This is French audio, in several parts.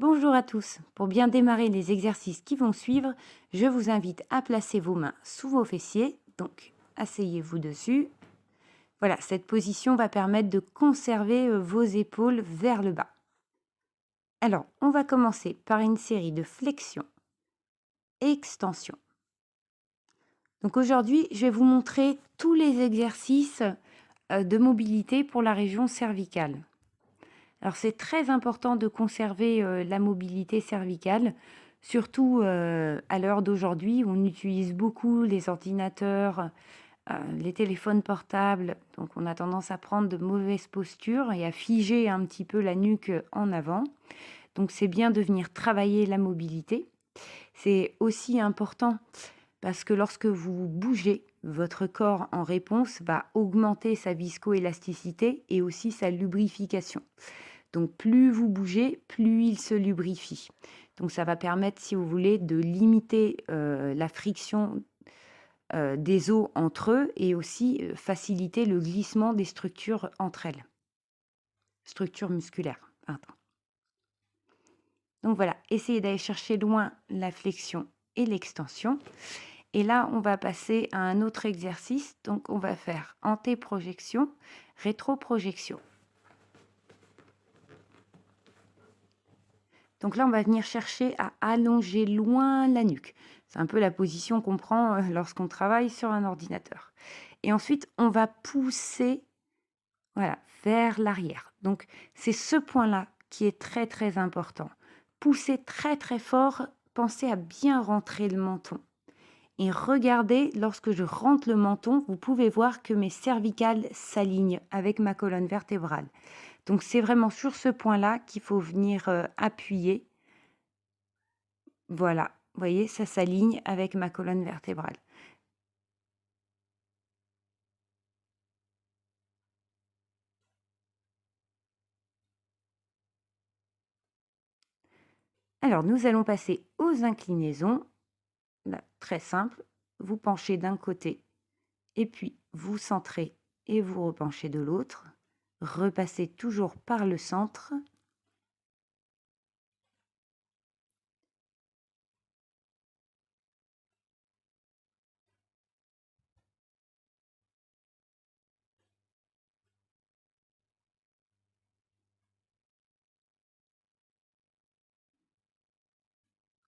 Bonjour à tous. Pour bien démarrer les exercices qui vont suivre, je vous invite à placer vos mains sous vos fessiers. Donc, asseyez-vous dessus. Voilà, cette position va permettre de conserver vos épaules vers le bas. Alors, on va commencer par une série de flexions et extensions. Donc aujourd'hui, je vais vous montrer tous les exercices de mobilité pour la région cervicale. Alors c'est très important de conserver la mobilité cervicale, surtout à l'heure d'aujourd'hui où on utilise beaucoup les ordinateurs, les téléphones portables. Donc on a tendance à prendre de mauvaises postures et à figer un petit peu la nuque en avant. Donc c'est bien de venir travailler la mobilité. C'est aussi important parce que lorsque vous bougez, votre corps en réponse va augmenter sa viscoélasticité et aussi sa lubrification. Donc plus vous bougez, plus il se lubrifie. Donc ça va permettre, si vous voulez, de limiter la friction des os entre eux et aussi faciliter le glissement des structures entre elles. Structures musculaires, pardon. Donc voilà, essayez d'aller chercher loin la flexion et l'extension. Et là, on va passer à un autre exercice. Donc on va faire antéprojection, rétroprojection. Donc là, on va venir chercher à allonger loin la nuque. C'est un peu la position qu'on prend lorsqu'on travaille sur un ordinateur. Et ensuite, on va pousser voilà, vers l'arrière. Donc, c'est ce point-là qui est très, très important. Poussez très, très fort. Pensez à bien rentrer le menton. Et regardez, lorsque je rentre le menton, vous pouvez voir que mes cervicales s'alignent avec ma colonne vertébrale. Donc, c'est vraiment sur ce point-là qu'il faut venir appuyer. Voilà, vous voyez, ça s'aligne avec ma colonne vertébrale. Alors, nous allons passer aux inclinaisons. Là, très simple, vous penchez d'un côté et puis vous centrez et vous repenchez de l'autre. Repassez toujours par le centre.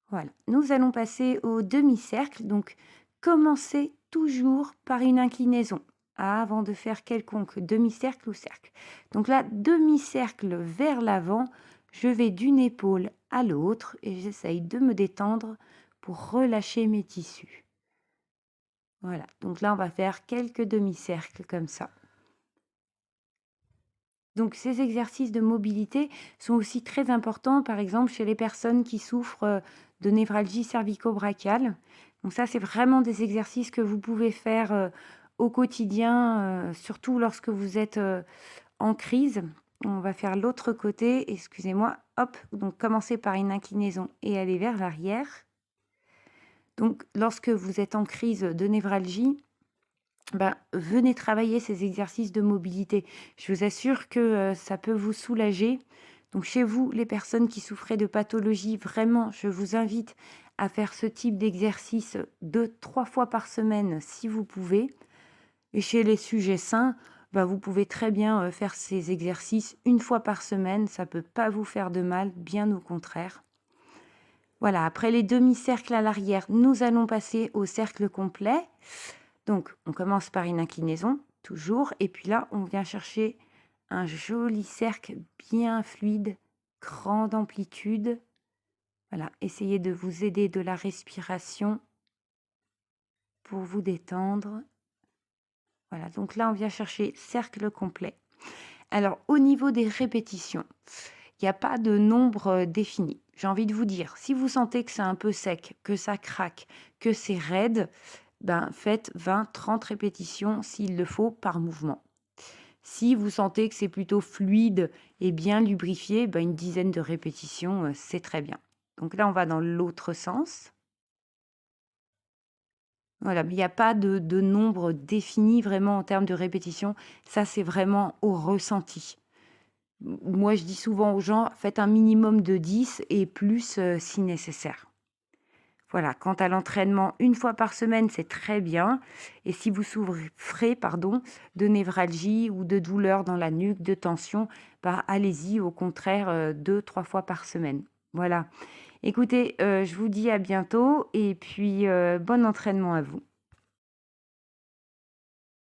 Voilà, nous allons passer au demi-cercle. Donc, commencez toujours par une inclinaison avant de faire quelconque demi-cercle ou cercle. Donc là, demi-cercle vers l'avant, je vais d'une épaule à l'autre et j'essaye de me détendre pour relâcher mes tissus. Voilà, donc là, on va faire quelques demi-cercles comme ça. Donc ces exercices de mobilité sont aussi très importants, par exemple, chez les personnes qui souffrent de névralgie cervico-brachiale. Donc ça, c'est vraiment des exercices que vous pouvez faire au quotidien, surtout lorsque vous êtes en crise. On va faire l'autre côté, excusez-moi, hop, donc commencer par une inclinaison et aller vers l'arrière. Donc lorsque vous êtes en crise de névralgie, venez travailler ces exercices de mobilité. Je vous assure que ça peut vous soulager. Donc chez vous, les personnes qui souffraient de pathologie, vraiment, je vous invite à faire ce type d'exercice 2-3 fois par semaine si vous pouvez. Et chez les sujets sains, vous pouvez très bien faire ces exercices une fois par semaine. Ça ne peut pas vous faire de mal, bien au contraire. Voilà, après les demi-cercles à l'arrière, nous allons passer au cercle complet. Donc, on commence par une inclinaison, toujours, et puis là, on vient chercher un joli cercle bien fluide, grande amplitude. Voilà, essayez de vous aider de la respiration pour vous détendre. Voilà, donc là, on vient chercher cercle complet. Alors, au niveau des répétitions, il n'y a pas de nombre défini. J'ai envie de vous dire, si vous sentez que c'est un peu sec, que ça craque, que c'est raide, faites 20-30 répétitions s'il le faut par mouvement. Si vous sentez que c'est plutôt fluide et bien lubrifié, une dizaine de répétitions, c'est très bien. Donc là, on va dans l'autre sens. Voilà, mais il n'y a pas de nombre défini vraiment en termes de répétitions. Ça, c'est vraiment au ressenti. Moi, je dis souvent aux gens, faites un minimum de 10 et plus si nécessaire. Voilà, quant à l'entraînement, une fois par semaine, c'est très bien. Et si vous souffrez, pardon, de névralgie ou de douleurs dans la nuque, de tension, bah, allez-y, au contraire, 2, 3 fois par semaine. Voilà. Écoutez, je vous dis à bientôt et puis bon entraînement à vous.